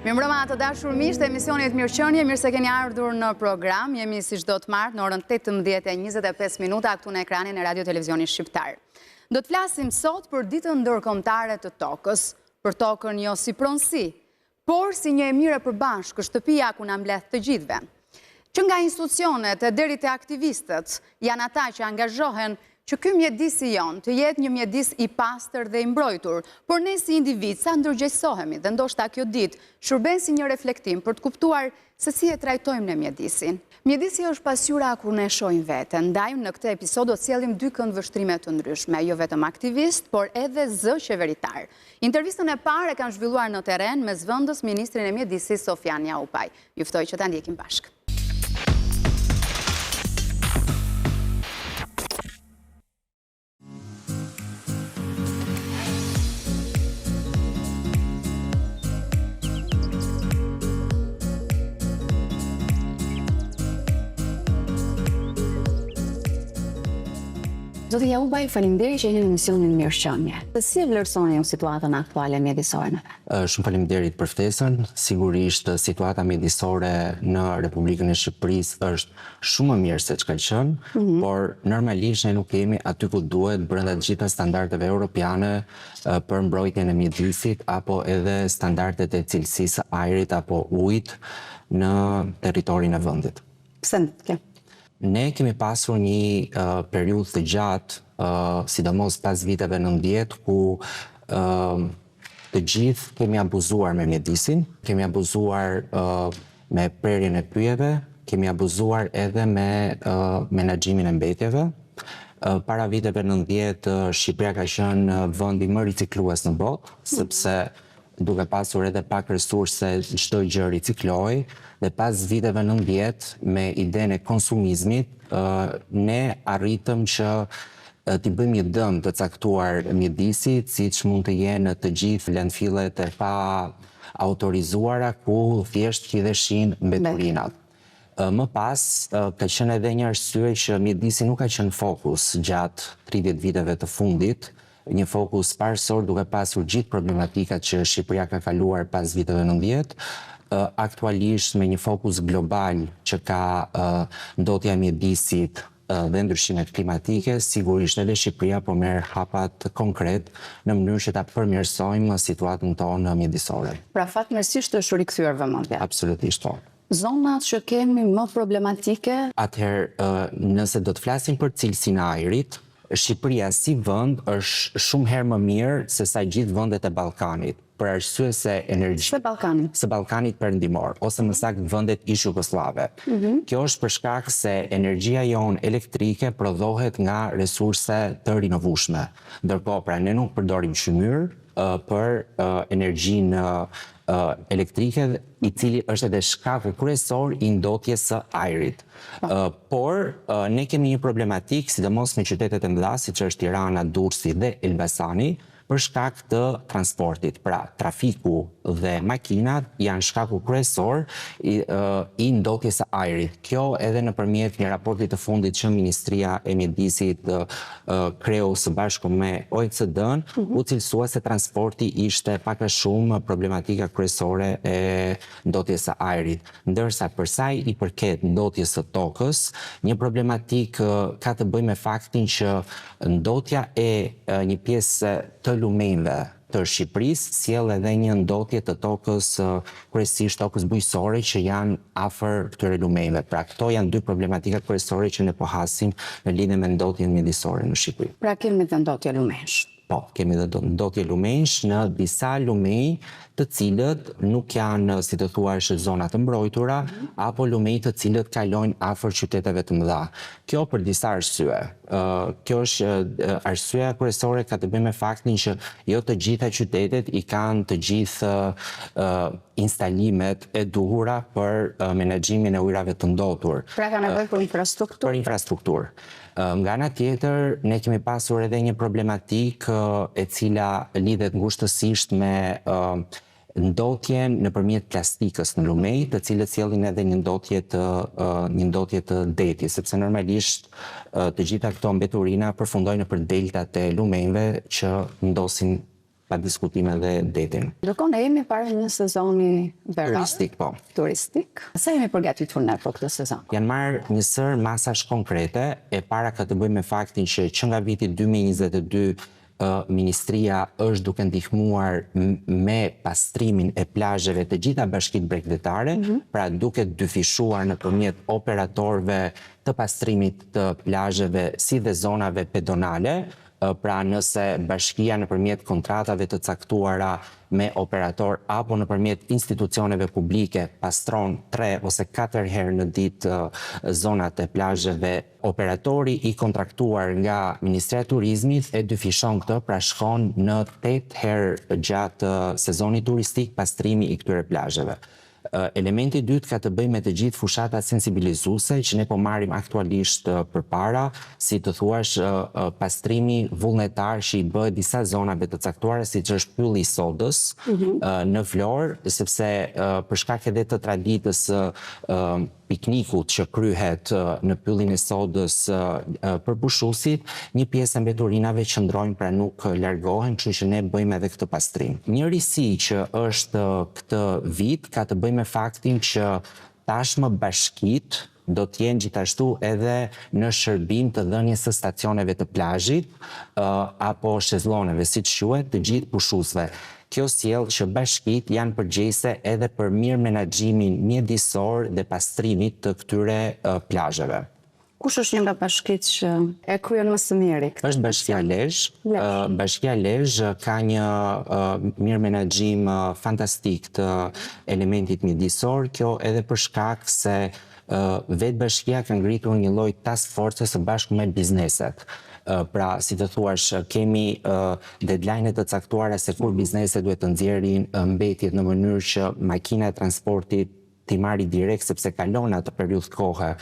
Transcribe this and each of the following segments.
Mirëmbrëma të dashur miq të emisionit Mirëqenie, mirë se keni ardhur në program. Jemi si çdo të martë në orën 18:25 këtu në ekranin e Radio Televizionit Shqiptar. Do të flasim sot për ditën ndërkombëtare të tokës, për tokën jo si pronësi, por si një e mirë e përbashkë, shtëpia ku na mbledh të gjithëve. Që nga institucionet deri te aktivistët janë ata që angazhohen që ky mjedis i jon të jetë një mjedis i pastër dhe i mbrojtur, por ne si individ sa ndërgjegjësohemi dhe ndoshta kjo ditë shërben si një reflektim për të kuptuar se si e trajtojmë ne mjedisin. Mjedisi është pasqyra ku ne shohim veten, ndaj në këtë episod do të sjellim dy këndvështrime të ndryshme, jo vetëm aktivist, por edhe zë qeveritar. Intervistën e parë e kanë zhvilluar në terren me zëvendës ministrin e mjedisit Sofian Njaupaj. Ju ftoj që ta ndjekim bashkë. Zoti Njaupaj, faleminderit që jeni në emisionin Mirëqenie. Si e vlerësoni ju situatën aktuale mjedisore? Shumë faleminderit për ftesën. Sigurisht situata mjedisore në Republikën e Shqipërisë është shumë më mirë se çka ka qenë, por normalisht ne nuk jemi aty ku duhet brenda të gjitha standardeve europiane për mbrojtjen e mjedisit apo edhe standardet e cilësisë së ajrit apo ujit në territorin e vendit. Pse kjo? Ne kemi pasur një periudhë të gjatë, sidomos pas viteve 90, ku të gjithë kemi abuzuar me mjedisin, kemi abuzuar me prerjen e pyjeve, kemi abuzuar edhe me menaxhimin e mbetjeve. Para viteve 90, Shqipëria ka qenë vendi më riciklues në botë, sepse duke pasur edhe pak resurse, çdo gjë riciklohej. Dhe pas viteve 90, me idenë e konsumizmit, ne arritëm që t'i bëjmë një dëm të caktuar mjedisit, siç mund të jenë të gjithë landfillet e pa autorizuara ku thjesht hidheshin mbeturinat. Më pas, ka qenë edhe një arsye që mjedisi nuk ka qenë fokus gjatë 30 viteve të fundit, një fokus parsor duke pasur gjithë problematikat që Shqipëria ka kaluar pas viteve 90, aktualisht me një fokus global që ka ndotja e mjedisit dhe ndryshimet klimatike, sigurisht edhe Shqipëria po merr hapat konkret në mënyrë që ta përmirësojmë situatën tonë mjedisore. Pra fatmirësisht është rikthyer vëmendja. Absolutisht po. Zonat që kemi më problematike? Atëherë, nëse do të flasim për cilësinë e ajrit, Shqipëria si vend është shumë herë më mirë se sa gjithë vendet e Ballkanit, për arsye se Se Ballkanit? Se Ballkanit perëndimor, ose më saktë vendet ish jugoslave. Kjo është për shkak se energjia jonë elektrike prodhohet nga resurse të rinovueshme. Ndërkohë, pra ne nuk përdorim qymyr për energjinë elektrike, i cili është edhe shkaku kryesor i ndotjes së ajrit. Por ne kemi një problematik, sidomos me qytetet e mëdha, siç është Tirana, Durrësi dhe Elbasani, për shkak të transportit. Pra, trafiku dhe makinat janë shkaku kryesor i ndotjes së ajrit. Kjo edhe nëpërmjet një raporti të fundit që Ministria e Mjedisit kreu së bashku me OECD-n, u cilësua se transporti ishte pak a shumë problematika kryesore e ndotjes së ajrit. Ndërsa për sa i përket ndotjes së tokës, një problematik ka të bëjë me faktin që ndotja e një pjesë të lumenjve të Shqipërisë sjell edhe një ndotje të tokës, kryesisht tokës bujqësore që janë afër këtyre lumenjve. Pra këto janë dy problematika kryesore që ne po hasim në lidhje me ndotjen mjedisore në Shqipëri. Pra kemi dhe ndotje lumenjsh. Po, kemi dhe ndotje lumenjsh në disa lumenj të cilët nuk janë, si të thuash, zona të mbrojtura, apo lumenj të cilët kalojnë afër qyteteve të mëdha. Kjo për disa arsye. Kjo është arsyeja kryesore ka të bëjë me faktin që jo të gjitha qytetet i kanë të gjithë instalimet e duhura për menaxhimin e ujrave të ndotur. Pra ka nevojë për infrastrukturë? Për infrastrukturë. Nga ana tjetër, ne kemi pasur edhe një problematik e cila lidhet ngushtësisht me ndotjen nëpërmjet plastikës në lumej, të cilët sjellin edhe një ndotje të detit, sepse normalisht të gjitha këto mbeturina përfundojnë nëpër deltat e lumejve që ndosin pa diskutime dhe detin. Ndërkohë ne jemi para një sezoni Turistik, po. Turistik. Sa jemi përgatitur ne për këtë sezon? Janë marrë një sër masash konkrete, e para ka të bëjë me faktin që nga viti 2022 Ministria është duke ndihmuar me pastrimin e plazheve të gjitha bashkitë bregdetare, pra duke dyfishuar nëpërmjet operatorëve të pastrimit të plazheve si dhe zonave pedonale. Pra nëse bashkia nëpërmjet kontratave të caktuara me operator apo nëpërmjet institucioneve publike pastron 3 ose 4 herë në ditë zonat e plazheve, operatori i kontraktuar nga Ministria e Turizmit e dyfishon këtë, pra shkon në 8 herë gjatë sezonit turistik pastrimi i këtyre plazheve. Elementi i dytë ka të bëjë me të gjithë fushatat sensibilizuese që ne po marrim aktualisht përpara, si të thuash pastrimi vullnetar që i bëhet disa zonave të caktuara siç është pylli i sodës në Vlorë, sepse për shkak edhe të traditës piknikut që kryhet në pyllin e sodës për pushusit, një pjesë e mbeturinave qëndrojnë pra nuk largohen, kështu që ne bëjmë edhe këtë pastrim. Një risi që është këtë vit ka të bëjë me faktin që tashmë bashkit do t'jenë gjithashtu edhe në shërbim të dhënies së stacioneve të plazhit apo shezlloneve, siç quhet, të gjithë pushuesve. Kjo sjell që bashkitë janë përgjegjëse edhe për mirë menaxhimin mjedisor dhe pastrimit të këtyre plazheve. Kush është një nga bashkitë që e kryen më së miri? Është Bashkia Lezhë. Bashkia Lezhë ka një mirë menaxhim fantastik të elementit mjedisor, kjo edhe për shkak se vetë bashkia ka ngritur një lloj task force së bashku me bizneset. Pra, si të thuash, kemi deadline të caktuara se kur bizneset duhet të nxjerrin mbetjet në mënyrë që makina e transportit t'i marrë direkt sepse kalon atë periudhë kohe.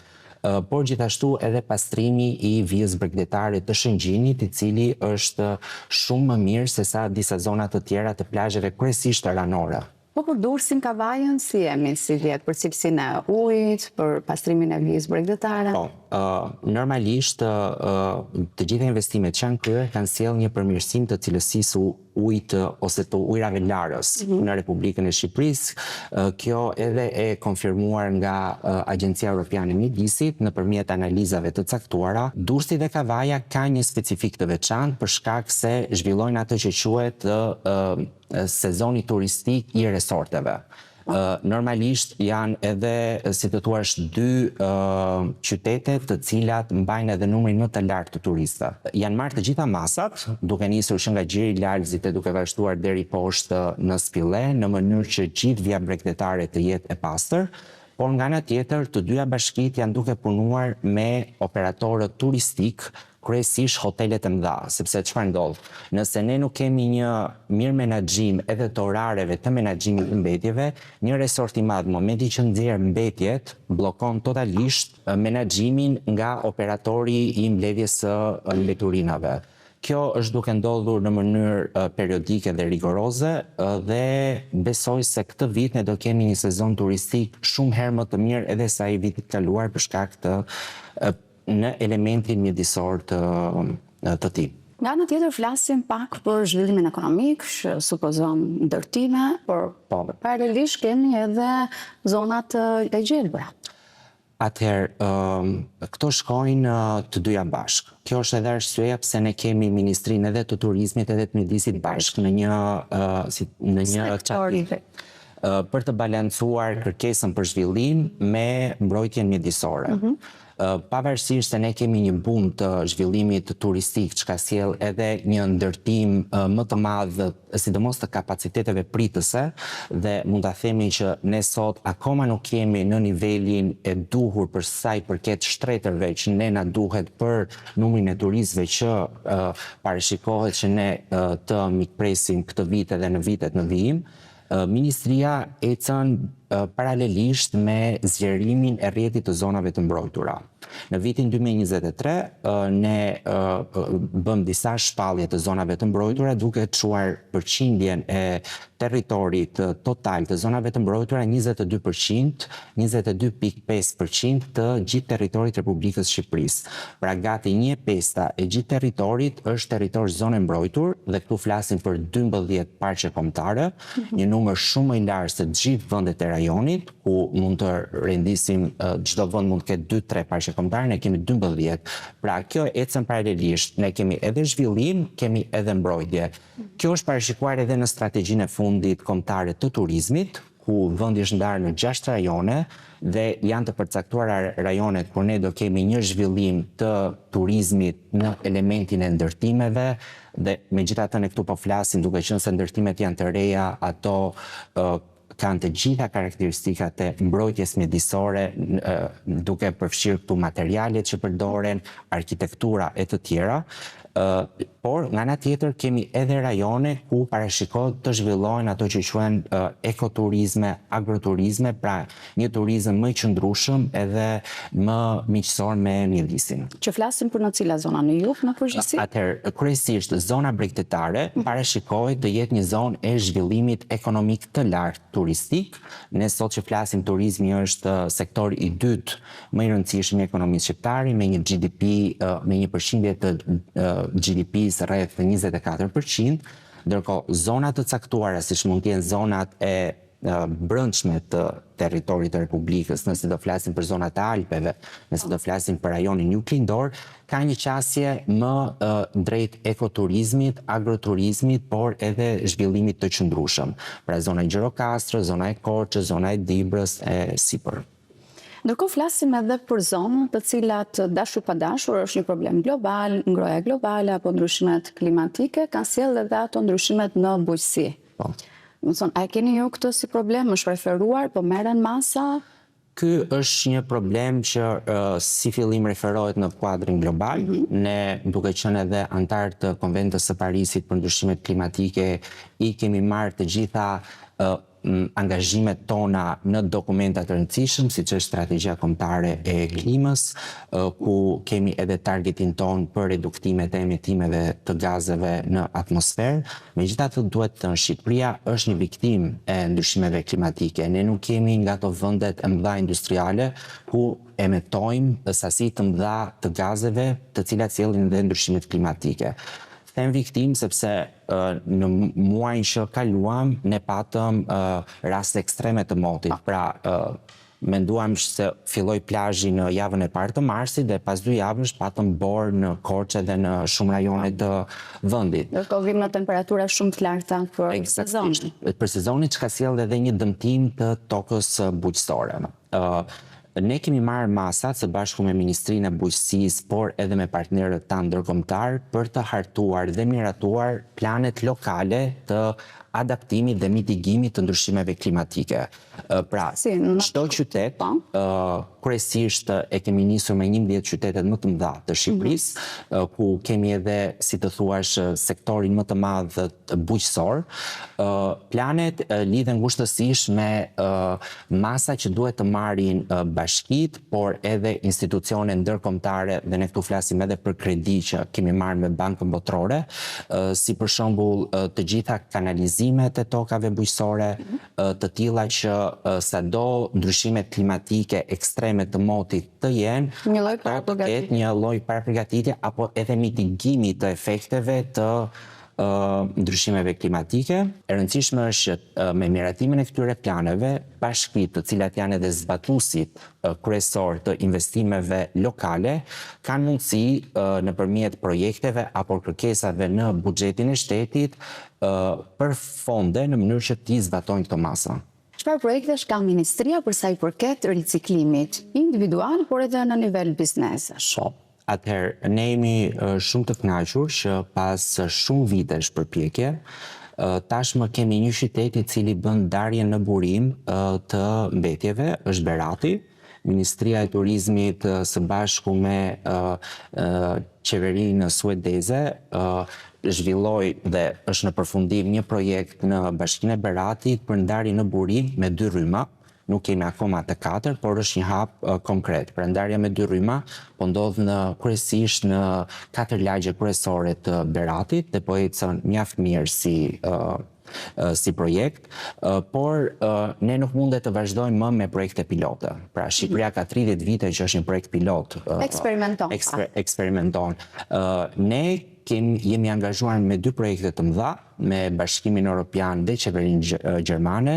Por gjithashtu edhe pastrimi i vijës bregdetare të Shëngjinit, i cili është shumë më mirë se sa disa zona të tjera të plazheve kryesisht ranore. Po për Durrësin Kavajën si jemi si vjet për cilësinë e ujit, për pastrimin e vijës bregdetare? Po, normalisht të gjitha investimet që janë kryer kanë sjellë një përmirësim të cilësisë ujit ose të ujrave larës në Republikën e Shqipërisë. Kjo edhe e konfirmuar nga Agjencia Europiane e Mjedisit nëpërmjet analizave të caktuara. Durrësi dhe Kavaja ka një specifik të veçantë për shkak se zhvillojnë atë që quhet sezoni turistik i resorteve. Normalisht janë edhe, si të thuash, 2 qytete të cilat mbajnë edhe numrin më të lartë të turistëve. Janë marrë të gjitha masat, duke nisur që nga Gjiri i Lalzit e duke vazhduar deri poshtë në Spillë, në mënyrë që gjithë vija bregdetare të jetë e pastër. Por nga ana tjetër, të dyja bashkitë janë duke punuar me operatorët turistik, kryesisht hotelet e mëdha, sepse çfarë ndodh? Nëse ne nuk kemi një mirë menaxhim edhe të orareve të menaxhimit të mbetjeve, një resort i madh momenti që nxjerr mbetjet bllokon totalisht menaxhimin nga operatori i mbledhjes së mbeturinave. Kjo është duke ndodhur në mënyrë periodike dhe rigoroze dhe besoj se këtë vit ne do kemi një sezon turistik shumë herë më të mirë edhe sa i vitit kaluar për shkak të në elementin mjedisor të tij. Nga ana tjetër flasim pak për zhvillimin ekonomik, që supozon ndërtime, por paralelisht kemi edhe zonat e gjelbra. Atëherë, këto shkojnë të dyja bashkë. Kjo është edhe arsyeja pse ne kemi Ministrinë edhe të Turizmit edhe të Mjedisit bashkë në një çatit. Për të balancuar kërkesën për zhvillim me mbrojtjen mjedisore. Pavarësisht se ne kemi një bum të zhvillimit turistik që ka sjell edhe një ndërtim më të madh, sidomos të kapaciteteve pritëse, dhe mund ta themi që ne sot akoma nuk jemi në nivelin e duhur për sa i përket shtretërve që ne na duhet për numrin e turistëve që parashikohet që ne të mikpresim këtë vit edhe në vitet në vijim. Ministria ecën paralelisht me zgjerimin e rrjetit të zonave të mbrojtura. Në vitin 2023 ne bëm disa shpallje të zonave të mbrojtura duke çuar përqindjen e territorit total të zonave të mbrojtura 22%, 22.5% të gjithë territorit Republikës Shqipërisë. Pra gati 1/5 e gjithë territorit është territor zonë mbrojtur dhe këtu flasim për 12 parqe kombëtare, një numër shumë më i lartë se gjithë vendet e rajonit, ku mund të rendisim çdo vend mund të ketë 2-3 parqe kombëtare, ne kemi 12. Pra kjo ecën paralelisht, ne kemi edhe zhvillim, kemi edhe mbrojtje. Kjo është parashikuar edhe në strategjinë e fundit kombëtare të turizmit, ku vendi është ndarë në 6 rajone dhe janë të përcaktuara rajonet kur ne do kemi një zhvillim të turizmit në elementin e ndërtimeve dhe megjithatë ne këtu po flasim duke qenë se ndërtimet janë të reja, ato kanë të gjitha karakteristikat e mbrojtjes mjedisore, duke përfshirë këtu materialet që përdoren, arkitektura e të tjera. Por nga ana tjetër kemi edhe rajone ku parashikohet të zhvillohen ato që quhen ekoturizme, agroturizme, pra një turizëm më i qëndrueshëm edhe më miqësor me mjedisin. Që flasim për në cila zona, në jug në përgjithësi? Atëherë, kryesisht zona bregdetare parashikohet të jetë një zonë e zhvillimit ekonomik të lartë turistik. Ne sot që flasim turizmi është sektori i dytë më i rëndësishëm i ekonomisë shqiptare me një GDP, me një përqindje të GDP-s rreth 24%, ndërkohë zonat të caktuara siç mund të jenë zonat e brendshme të territorit të Republikës, nëse do flasim për zonat e Alpeve, nëse do flasim për rajonin juglindor, ka një qasje më drejt ekoturizmit, agroturizmit, por edhe zhvillimit të qëndrueshëm. Pra zona e Gjirokastër, zona e Korçës, zona e Dibrës e sipër. Ndërkohë flasim edhe për zonat të cilat dashur pa dashur është një problem global, ngroja globale apo ndryshimet klimatike kanë sjellë edhe ato ndryshimet në bujqësi. Po. A keni ju këtë si problem, është referuar, po merren masa? Ky është një problem që si fillim referohet në kuadrin global. Ne duke qenë edhe antar të Konventës së Parisit për ndryshimet klimatike, i kemi marrë të gjitha angazhimet tona në dokumentat të rëndësishëm, siç është strategjia kombëtare e klimës, ku kemi edhe targetin ton për reduktimet e emitimeve të gazeve në atmosferë. Megjithatë duhet të thënë Shqipëria është një viktimë e ndryshimeve klimatike. Ne nuk kemi nga ato vendet e mëdha industriale ku emitojmë sasi të mëdha të gazeve, të cilat sjellin edhe ndryshimet klimatike. Them viktim sepse në muajin që kaluam ne patëm raste ekstreme të motit. Pra menduam se filloi plazhi në javën e parë të marsit dhe pas 2 javësh patëm borë në Korçë dhe në shumë rajone të vendit. Ndërkohë vim në temperatura shumë të larta për sezonin. Për sezonin që ka sjellë edhe një dëmtim të tokës bujqësore. Ne kemi marrë masat së bashku me Ministrinë e Bujqësisë, por edhe me partnerët tanë ndërkombëtar për të hartuar dhe miratuar planet lokale të adaptimit dhe mitigimit të ndryshimeve klimatike. Pra, çdo qytet, kryesisht e kemi nisur me 11 qytetet më të mëdha të Shqipërisë, ku kemi edhe, si të thuash, sektorin më të madh bujqësor. Planet lidhen ngushtësisht me masa që duhet të marrin bashkitë, por edhe institucione ndërkombëtare, dhe ne këtu flasim edhe për kredi që kemi marrë me Bankën Botërore, si për shembull të gjitha kanalizimet e tokave bujqësore, të tilla që sado ndryshimet klimatike ekstreme të motit të jenë, një lloj parapërgatitje apo edhe mitigimi të efekteve të ndryshimeve klimatike. E rëndësishme është që me miratimin e këtyre planeve, bashkitë të cilat janë edhe zbatuesit kryesor të investimeve lokale, kanë mundësi nëpërmjet projekteve apo kërkesave në buxhetin e shtetit për fonde në mënyrë që t'i zbatojnë këto masa. Çfarë projektesh ka Ministria për sa i përket riciklimit individual, por edhe në nivel biznesesh? Atëherë, ne jemi shumë të kënaqur që pas shumë vitesh përpjekje, tashmë kemi një qytet i cili bën ndarjen në burim të mbetjeve, është Berati. Ministria e Turizmit së bashku me qeverinë suedeze zhvilloi dhe është në përfundim një projekt në Bashkinë e Beratit për ndarje në burim me 2 rryma. nuk kemi akoma të 4, por është një hap konkret. Pra ndarja me 2 rryma po ndodh kryesisht në 4 lagje kryesore të Beratit dhe po ecën mjaft mirë si projekt, por ne nuk mundet të vazhdojmë më me projekte pilote. Pra Shqipëria ka 30 vite që është një projekt pilot. Eksperimenton. Ne jemi angazhuar me 2 projekte të mëdha, me Bashkimin Evropian dhe Qeverinë Gjermane,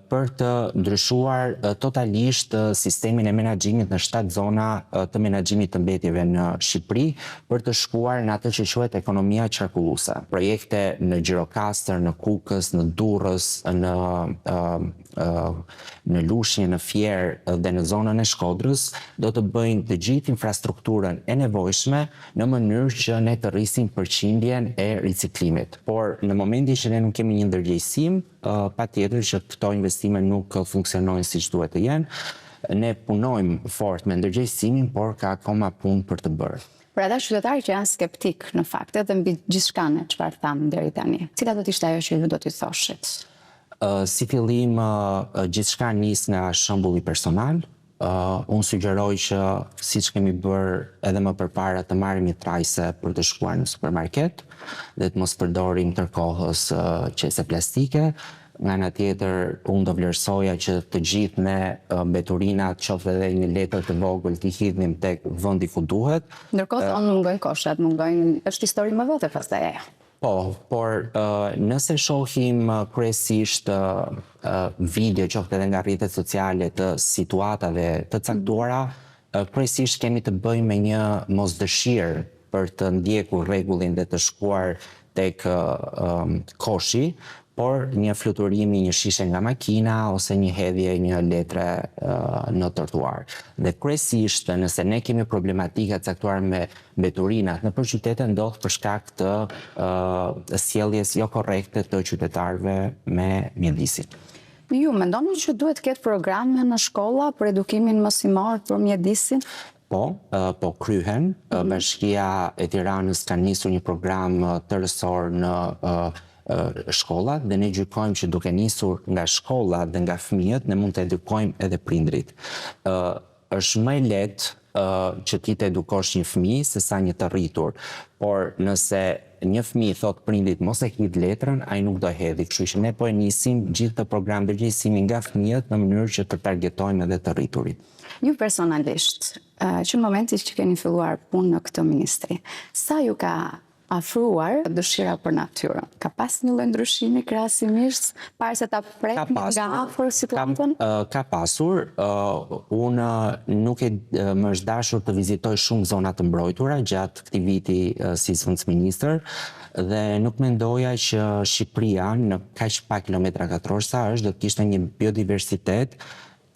për të ndryshuar totalisht sistemin e menaxhimit në 7 zona të menaxhimit të mbetjeve në Shqipëri, për të shkuar në atë që quhet ekonomia qarkulluese. Projekte në Gjirokastër, në Kukës, në Durrës, në Lushnjë, në Fier dhe në zonën e Shkodrës, do të bëjnë të gjithë infrastrukturën e nevojshme në mënyrë që ne të rrisim përqindjen e riciklimit. Por në momentin që ne nuk kemi një ndërgjegjësim, patjetër që këto investime nuk funksionojnë siç duhet të jenë. Ne punojmë fort me ndërgjegjësimin, por ka akoma punë për të bërë. Për ata qytetarë që janë skeptik në fakt, edhe mbi gjithçka ne çfarë thamë deri tani, cila do të ishte ajo që ju do t'i thoshit? Si fillim, gjithçka nis nga shembulli personal. Unë sugjeroj që siç kemi bërë edhe më përpara të marrim një trajse për të shkuar në supermarket dhe të mos përdorim tërkohës qese plastike. Nga ana tjetër, unë do vlerësoja që të gjithë ne mbeturinat, qoftë edhe një letër të vogël, t'i hidhnim tek vendi ku duhet. Ndërkohë, mungojnë koshat, është histori më vete pastaj ajo. Po, por nëse shohim kryesisht video qoftë edhe nga rrjetet sociale të situatave të caktuara, kryesisht kemi të bëjmë me një mosdëshirë për të ndjekur rregullin dhe të shkuar tek koshi, por një fluturimi, një shishe nga makina ose një hedhje një letre në trotuar. Dhe kryesisht, nëse ne kemi problematika të caktuar me mbeturinat në qytete, ndodh për shkak të sjelljes jo korrekte të qytetarëve me mjedisin. Ju mendoni që duhet të ketë programe në shkolla për edukimin mësimor për mjedisin? Po kryhen. Bashkia e Tiranës ka nisur një program tërësor në shkolla dhe ne gjykojmë që duke nisur nga shkolla dhe nga fëmijët, ne mund të edukojmë edhe prindrit. Është më lehtë që ti të edukosh një fëmijë se sa një të rritur, por nëse një fëmijë thot prindit mos e hidh letrën, ai nuk do hedhi. Kështu që ne po e nisim gjithë të program ndërgjegjësimi nga fëmijët në mënyrë që të targetojmë edhe të rriturit. Ju personalisht, që në momentin që keni filluar punë në këtë ministri, sa ju ka afruar dëshira për natyrën? Ka pas një lloj ndryshimi krahasimisht para se ta prek nga afër situatën? Ka pasur. Unë nuk më është dashur të vizitoj shumë zona të mbrojtura gjatë këtij viti si zëvendësministër dhe nuk mendoja që Shqipëria në kaq pak kilometra katror sa është do të kishte një biodiversitet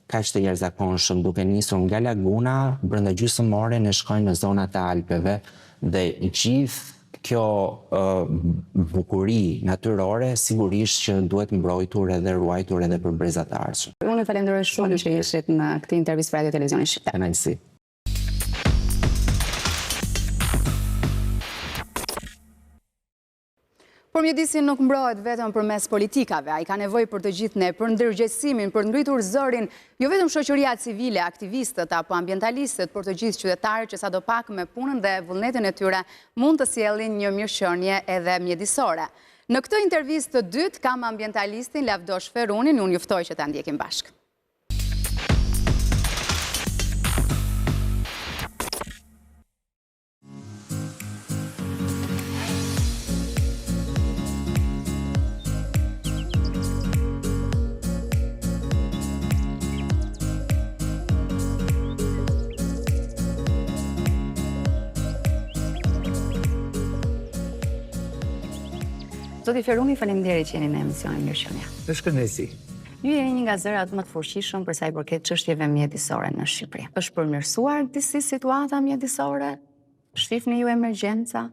kaq të jashtëzakonshëm, duke nisur nga laguna brenda gjysmore ne shkojmë në zonat e Alpeve dhe gjithë kjo bukuri natyrore sigurisht që duhet mbrojtur edhe ruajtur edhe për brezat e ardhshëm. Unë falenderoj shumë që ishit në këtë intervistë për Radio Televizionin Shqiptar. Kënaqësi. Por mjedisin nuk mbrohet vetëm përmes politikave, ai ka nevojë për të gjithë ne, për ndërgjegjësimin, për ngritur zërin, jo vetëm shoqëria civile, aktivistët apo ambientalistët, por të gjithë qytetarët që sadopak me punën dhe vullnetin e tyre mund të sjellin një mirëqenie edhe mjedisore. Në këtë intervistë të dytë kam ambientalistin Lavdosh Ferunin, unë ju ftoj që ta ndjekim bashkë. Zoti Feruni, faleminderit që jeni në emisionin Mirëqenia. Është kënaqësi. Ju jeni një nga zërat më të fuqishëm për sa i përket çështjeve mjedisore në Shqipëri. Është përmirësuar disi situata mjedisore? Shifni ju emergjenca?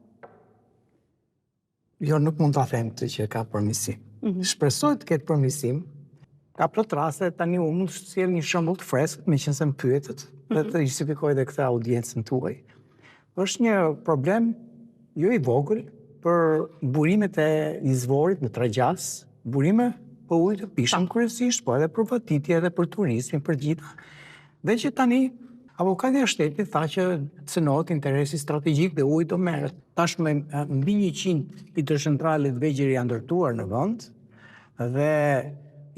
Jo, nuk mund ta them këtë që ka përmirësim. Shpresoj të ketë përmirësim. Ka plot raste, tani unë mund të sjell një shembull të freskët, meqense më pyetet, dhe të justifikoj edhe këtë audiencën tuaj. Është një problem jo i vogël për burimet e izvorit në Tragjas, burime për ujë të pishëm kryesisht, po edhe për vëtitje edhe për turizmin, për gjitha. Dhe që tani, avokatja e shtetit tha që cënohet interesi strategjik dhe ujë do merret. Tashmë mbi 100 hidrocentrale vegjël janë ndërtuar në vend dhe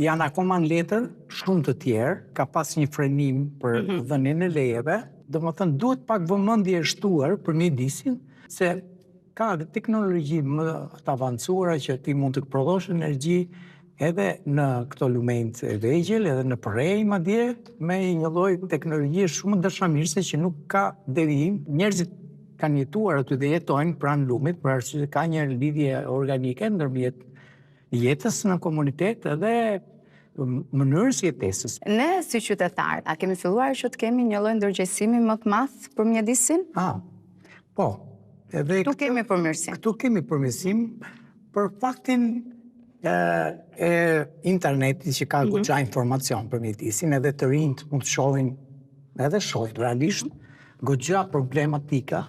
janë akoma në letër shumë të tjerë, ka pas një frenim për dhënien e lejeve. Domethënë duhet pak vëmendje e shtuar për mjedisin, se ka dhe teknologji më të avancuara që ti mund të prodhosh energji edhe në këto lumenjt e vegjël, edhe në përrej madje, me një lloj teknologjie shumë dashamirëse që nuk ka devijim. Njerëzit kanë jetuar aty dhe jetojnë pranë lumit, për arsye se ka një lidhje organike ndërmjet jetës në komunitet edhe mënyrës jetesës. Ne si qytetar, a kemi filluar që të kemi një lloj ndërgjegjësimi më të madh për mjedisin? Po. Këtu kemi përmirësim. Këtu kemi përmirësim për faktin e internetit që ka goxha informacion për mjedisin, edhe të rinjt mund të shohin, edhe shohin realisht, goxha problematika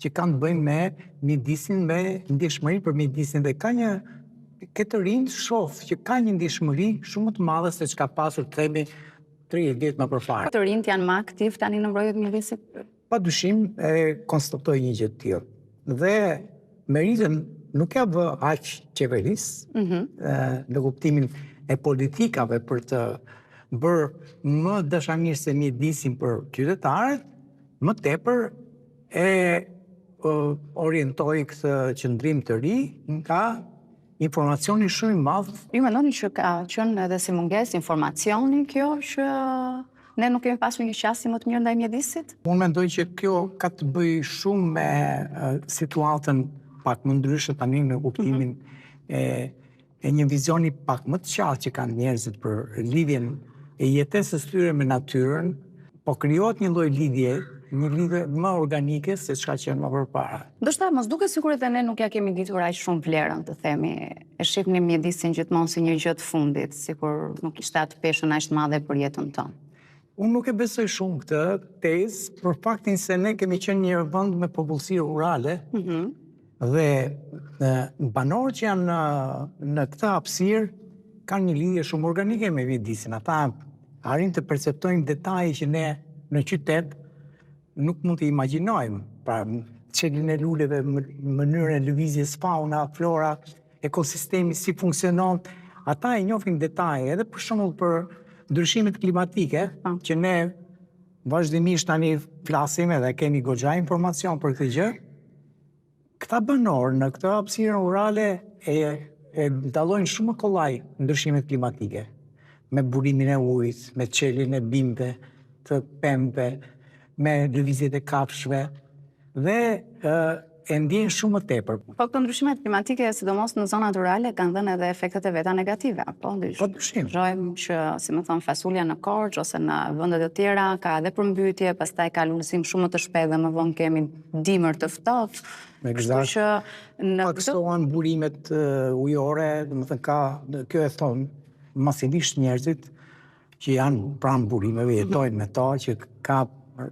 që kanë të bëjnë me mjedisin, me ndjeshmëri për mjedisin, dhe ka një këtë rinjt shoh që ka një ndjeshmëri shumë të madhe se çka pasur të themi 30 vjet më përpara. Të rinjt janë më aktiv tani në mbrojtje të mjedisit? Padyshim e konstatoj një gjë të tillë. Dhe meritën nuk ja vë aq qeverisë, në kuptimin e politikave për të bërë më dashamirëse mjedisin për qytetarët, më tepër e orientoi këtë qëndrim të ri nga informacioni shumë i madh. Ju mendoni që ka qenë edhe si mungesë informacioni kjo që ne nuk kemi pasur një qasje më të mirë ndaj mjedisit? Unë mendoj që kjo ka të bëjë shumë me situatën pak më ndryshe tani në kuptimin e një vizioni pak më të qartë që kanë njerëzit për lidhjen e jetesës tyre me natyrën, po krijohet një lloj lidhje, një lidhje më organike se çka qenë më përpara. Ndoshta mos duket sikur edhe ne nuk ja kemi ditur aq shumë vlerën, të themi, e shihnim mjedisin gjithmonë si një gjë të fundit, sikur nuk ishte atë peshën aq të madhe për jetën tonë. Unë nuk e besoj shumë këtë tezë, për faktin se ne kemi qenë një vend me popullsi rurale, dhe banorët që janë në këtë hapësirë kanë një lidhje shumë organike me mjedisin. Ata arrin të perceptojnë detaje që ne në qytet nuk mund të imagjinojmë. Pra, çelin e luleve, mënyrën e lëvizjes fauna, flora, ekosistemi si funksionon, ata e njohin detaje edhe për shembull për ndryshimet klimatike, që ne vazhdimisht tani flasim edhe kemi goxha informacion për këtë gjë. Këta banorë në këtë hapësirë rurale e dallojnë shumë kollaj ndryshimet klimatike, me burimin e ujit, me çeljen e bimëve, të pemëve, me lëvizjet e kafshëve, dhe e ndjejnë shumë më tepër. Po këto ndryshimet klimatike, sidomos në zonat rurale, kanë dhënë edhe efektet e veta negative, po dyshim. Shohim që, si më thon, fasulja në Korçë ose në vende të tjera ka edhe përmbytje, pastaj ka lulësim shumë më të shpejtë dhe më vonë kemi dimër të ftohtë. Eksakt. Paksohen burimet ujore, domethënë ka, kjo e thon masivisht njerëzit që janë pranë burimeve, jetojnë me to, që ka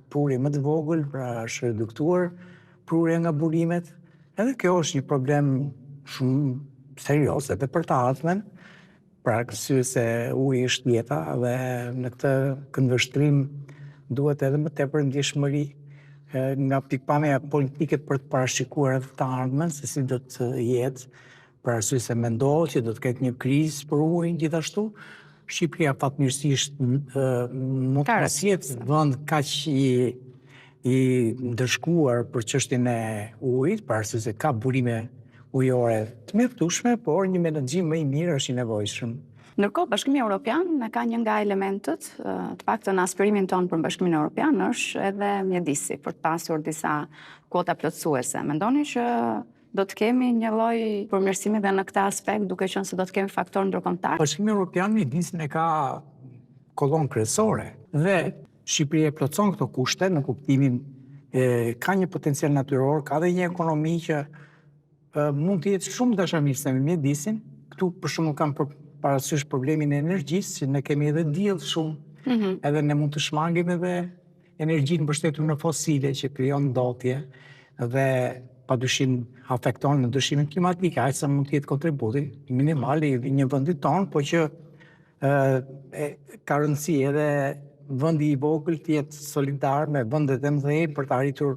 prurje më të vogël, pra është reduktuar prurja nga burimet. Edhe kjo është një problem shumë serioz edhe për të ardhmen, pra arsye se uji është jeta dhe në këtë këndvështrim duhet edhe më tepër ndjeshmëri nga pikpamja politike për të parashikuar edhe të ardhmen se si do të jetë, për arsye se mendohet që do të ketë një krizë për ujin gjithashtu. Shqipëria fatmirësisht mund të mos jetë vend kaq i ndërshkuar për çështjen e ujit, për arsye se ka burime ujore të mjaftueshme, por një menaxhim më i mirë është i nevojshëm. Ndërkohë, Bashkimi Evropian ka një nga elementët, të paktën në aspirimin tonë për Bashkimin Evropian, është edhe mjedisi, për të pasur disa kuota plotësuese. Mendoni që do të kemi një lloj përmirësimi dhe në këtë aspekt, duke qenë se do të kemi faktor ndërkombëtar? Bashkimi Evropian mjedisin e ka kolon kryesore dhe Shqipëria e plotëson këto kushte në kuptimin ka një potencial natyror, ka dhe një ekonomi që mund të jetë shumë dashamirëse me mjedisin. Këtu për shembull kanë parasysh problemin e energjisë, që ne kemi edhe diell shumë, edhe ne mund të shmangim edhe energjinë mbështetur në fosile që krijon ndotje, dhe padyshim afekton në ndryshimin klimatik, aq sa mund të jetë kontributi minimal i një vendi tonë, po që ka rëndësi edhe vendi i vogël të jetë solidar me vendet e mëdha për të arritur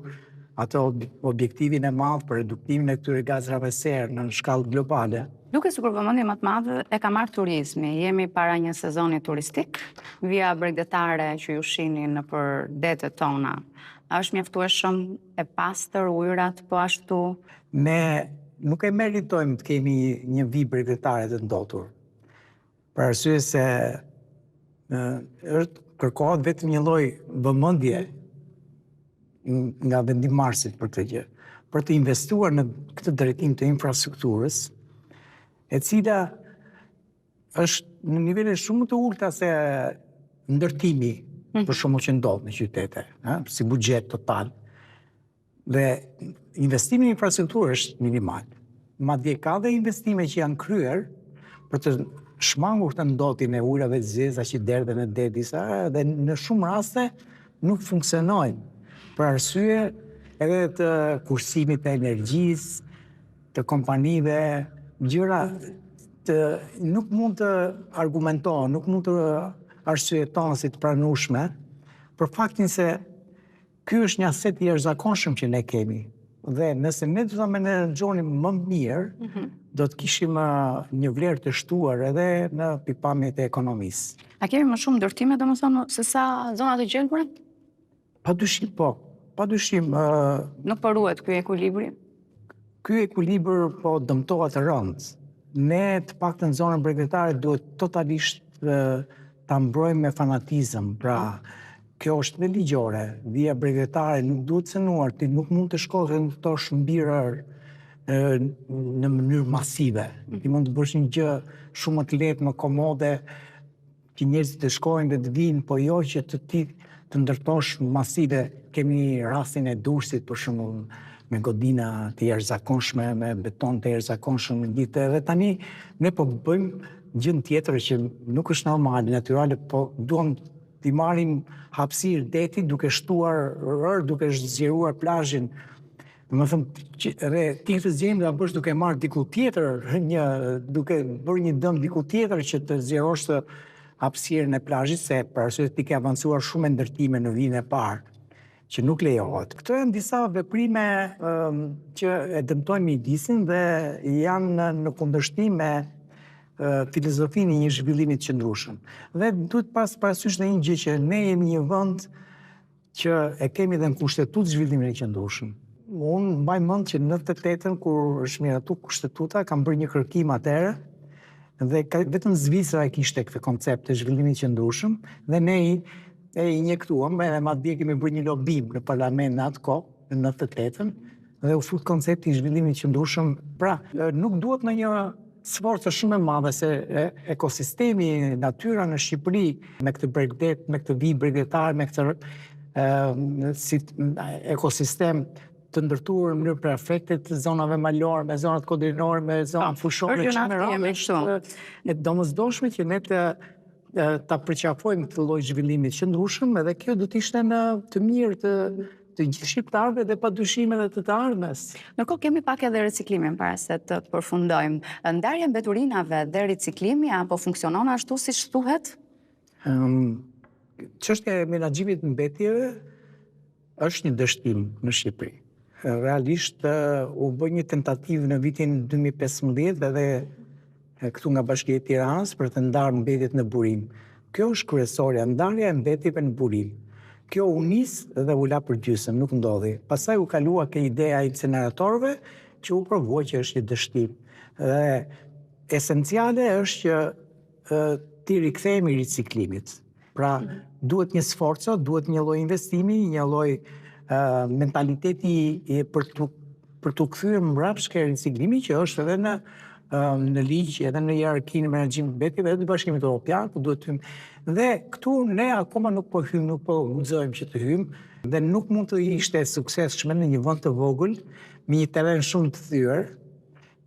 ato objektivin e madh për reduktimin e këtyre gazave serë në shkallë globale. Duke sikur vëmendje më të madhe e ka marrë turizmi. Jemi para një sezoni turistik, vija bregdetare që ju shihni nëpër detet tona. A është mjaftueshëm e pastër ujërat po ashtu? Ne nuk e meritojmë të kemi një vijë bregdetare të ndotur. Për arsye se kërkohet vetëm një lloj vëmendje nga vendimarrësit për këtë gjë, për të investuar në këtë drejtim të infrastrukturës, e cila është në nivele shumë të ulta se ndërtimi, për shembull që ndodh në qytete, si buxhet total. Dhe investimi në infrastrukturë është minimal. Madje ka dhe investime që janë kryer për të shmangur të ndotin e ujrave të zeza që derdhen në det disa, dhe në shumë raste nuk funksionojnë. Për arsye edhe të kursimit të energjisë, të kompanive, gjëra nuk mund të argumentohen, nuk mund të arsyetohen si të pranueshme, për faktin se ky është një aset i jashtëzakonshëm që ne kemi. Dhe nëse ne do ta menaxhonim më mirë, do të kishim një vlerë të shtuar edhe në pikpamjet e ekonomisë. A kemi më shumë ndërtime domethënë se sa zonat e gjelbura? Padyshim po. Padyshim Nuk po ruhet ky ekuilibri? Ky ekuilibër po dëmtohet rënd. Ne të paktën zonën bregdetare duhet totalisht ta mbrojmë me fanatizëm. Pra, kjo është dhe ligjore. Vija bregdetare nuk duhet cënuar, ti nuk mund të shkosh në këto shëmbirë në mënyrë masive. Ti mund të bësh një gjë shumë më të lehtë, më komode, që njerëzit të shkojnë dhe të vinë, po jo që të ndërtosh masive. Kemi rastin e Durrësit, për shembull, me godina të jashtëzakonshme, me beton të jashtëzakonshëm në gjithë. Dhe tani ne po bëjmë gjën tjetër që nuk është normale, natyrale, po duam t'i marrim hapësirë detit duke shtuar rër, duke zgjeruar plazhin. Domethënë, ti të zgjerim ta bësh duke marrë diku tjetër, duke bërë një dëm diku tjetër që të zgjerosh të hapësirën e plazhit, se për arsye se ti ke avancuar shumë ndërtime në vitin e parë, që nuk lejohet. Këto janë disa veprime që e dëmtojnë mjedisin dhe janë në kundërshtim me filozofinë e një zhvillimi të qëndrueshëm. Dhe duhet pas parasysh dhe një gjë që ne jemi një vend që e kemi dhe në kushtetutë zhvillimin e qëndrueshëm. Unë mbaj mend që në 98-ën kur është miratuar kushtetuta, kam bërë një kërkim atëherë dhe vetëm Zvicra e kishte këtë koncept të zhvillimit të qëndrueshëm dhe ne e injektuam, edhe madje kemi bërë një lobim në parlament në atë kohë, në 98-ën, dhe u fut koncepti i zhvillimit të qëndrueshëm. Pra, nuk duhet në një sforcë shumë e madhe se ekosistemi, natyra në Shqipëri, me këtë bregdet, me këtë vijë bregdetar, me këtë ekosistem të ndërtuar në mënyrë perfekte të zonave malore, me zonat kodrinore, me zonat fushore, e domosdoshme që ne ta përqafojmë këtë lloj zhvillimi të qëndrueshëm, edhe kjo do të ishte në të mirë të gjithë shqiptarëve dhe padyshim edhe të ardhmes. Ndërkohë kemi pak edhe riciklimin para se të përfundojmë. Ndarja e mbeturinave dhe riciklimi apo funksionon ashtu siç thuhet? Çështja e menaxhimit të mbetjeve është një dështim në Shqipëri. Realisht u bë një tentativë në vitin 2015 edhe këtu nga Bashkia e Tiranës për të ndarë mbetjet në burim. Kjo është kryesorja, ndarja e mbetjeve në burim. Kjo u nis dhe u la për gjysmë, nuk ndodhi. Pastaj u kalua ke ideja e incineratorëve që u provua që është një dështim. Dhe esenciale është që ti rikthehemi riciklimit. Pra, duhet një sforco, duhet një lloj investimi, një lloj mentaliteti për të kthyer mbrapshtë riciklimi që është edhe në ligj, edhe në hierarkinë e menaxhimit të mbetjeve, edhe në Bashkimin Evropian, ku duhet të hyjmë. Dhe këtu ne akoma nuk po hyjmë, nuk po guxojmë që të hyjmë, dhe nuk mund të ishte suksesshme në një vend të vogël, me një terren shumë të thyer,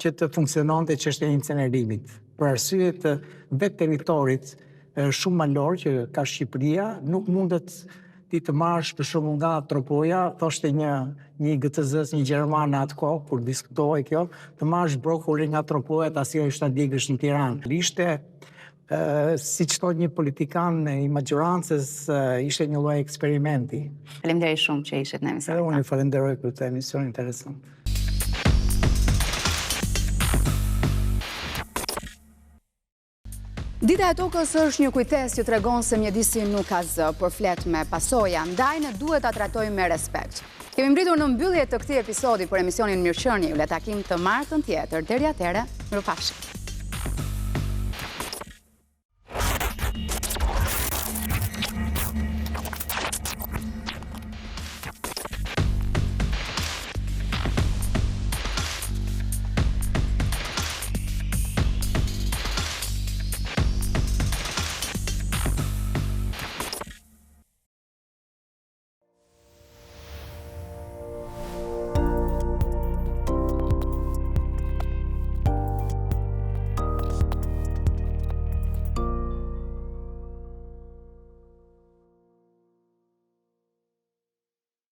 që të funksiononte çështja e incinerimit. Për arsye të vetë territorit shumë malor që ka Shqipëria, nuk mundet ti të marrësh për shembull nga Tropoja, thoshte një GTZ-s, një gjerman atë kohë, kur diskutohej kjo, të marrësh brokoli nga Tropoja, ta sjellësh ta djegësh në Tiranë. Ishte siç thotë një politikan i maggjorancës, ishte një lloj eksperimenti. Faleminderit shumë që ishit në emision. Unë ju falenderoj për këtë emision interesant. Dita e tokës është një kujtesë që tregon se mjedisi nuk ka zë, por flet me pasoja, ndaj ne duhet ta trajtojmë me respekt. Kemi mbritur në mbyllje të këtij episodi për emisionin Mirëqenie. Ju le takim të martën tjetër. Deri atëherë, mirupafshim.